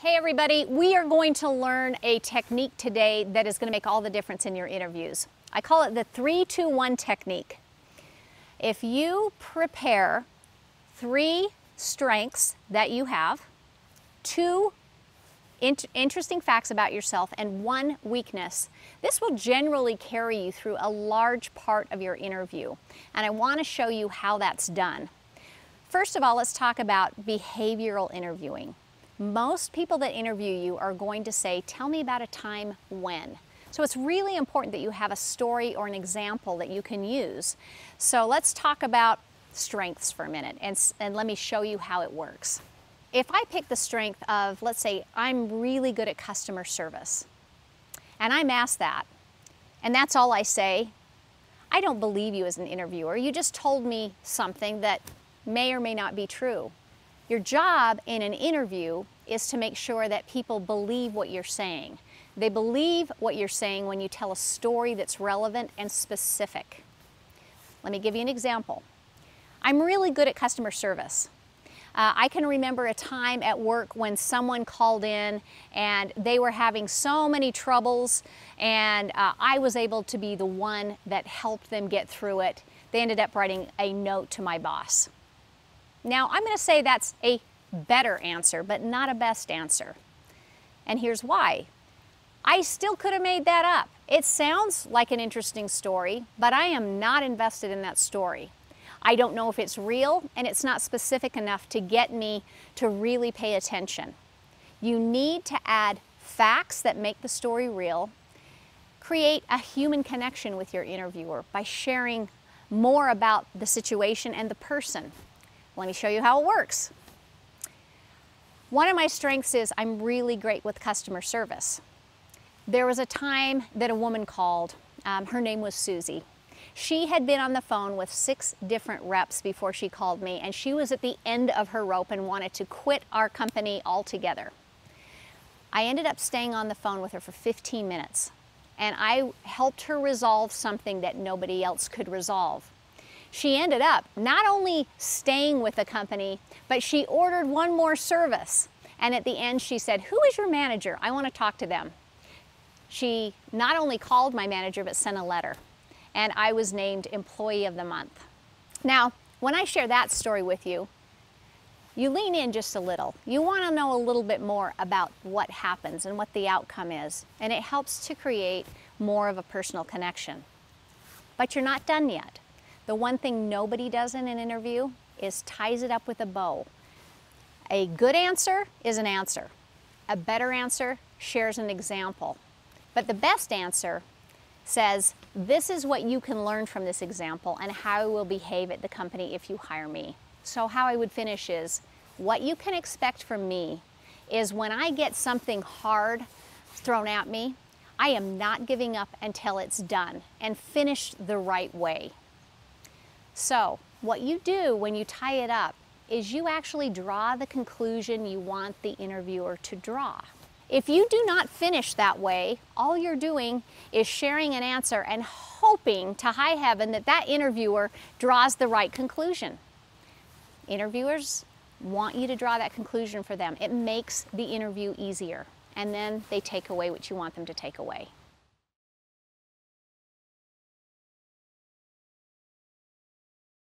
Hey everybody, we are going to learn a technique today that is going to make all the difference in your interviews. I call it the 3-2-1 technique. If you prepare 3 strengths that you have, 2 interesting facts about yourself, and 1 weakness, this will generally carry you through a large part of your interview. And I want to show you how that's done. First of all, let's talk about behavioral interviewing. Most people that interview you are going to say, tell me about a time when. So it's really important that you have a story or an example that you can use. So let's talk about strengths for a minute and let me show you how it works. If I pick the strength of, let's say, I'm really good at customer service, and I'm asked that, and that's all I say, I don't believe you as an interviewer. You just told me something that may or may not be true. Your job in an interview is to make sure that people believe what you're saying. They believe what you're saying when you tell a story that's relevant and specific. Let me give you an example. I'm really good at customer service. I can remember a time at work when someone called in and they were having so many troubles, and I was able to be the one that helped them get through it. They ended up writing a note to my boss. Now, I'm going to say that's a better answer, but not a best answer. And here's why. I still could have made that up. It sounds like an interesting story, but I am not invested in that story. I don't know if it's real, and it's not specific enough to get me to really pay attention. You need to add facts that make the story real, create a human connection with your interviewer by sharing more about the situation and the person. Let me show you how it works. One of my strengths is I'm really great with customer service. There was a time that a woman called. Her name was Susie. She had been on the phone with 6 different reps before she called me, and she was at the end of her rope and wanted to quit our company altogether. I ended up staying on the phone with her for 15 minutes, and I helped her resolve something that nobody else could resolve. She ended up not only staying with the company, but she ordered one more service. And at the end she said, "Who is your manager? I want to talk to them." She not only called my manager, but sent a letter. And I was named Employee of the Month. Now, when I share that story with you, you lean in just a little. You want to know a little bit more about what happens and what the outcome is. And it helps to create more of a personal connection. But you're not done yet. The one thing nobody does in an interview is ties it up with a bow. A good answer is an answer. A better answer shares an example. But the best answer says, this is what you can learn from this example and how I will behave at the company if you hire me. So how I would finish is, what you can expect from me is when I get something hard thrown at me, I am not giving up until it's done and finished the right way. So what you do when you tie it up is you actually draw the conclusion you want the interviewer to draw. If you do not finish that way, all you're doing is sharing an answer and hoping to high heaven that that interviewer draws the right conclusion. Interviewers want you to draw that conclusion for them. It makes the interview easier, and then they take away what you want them to take away.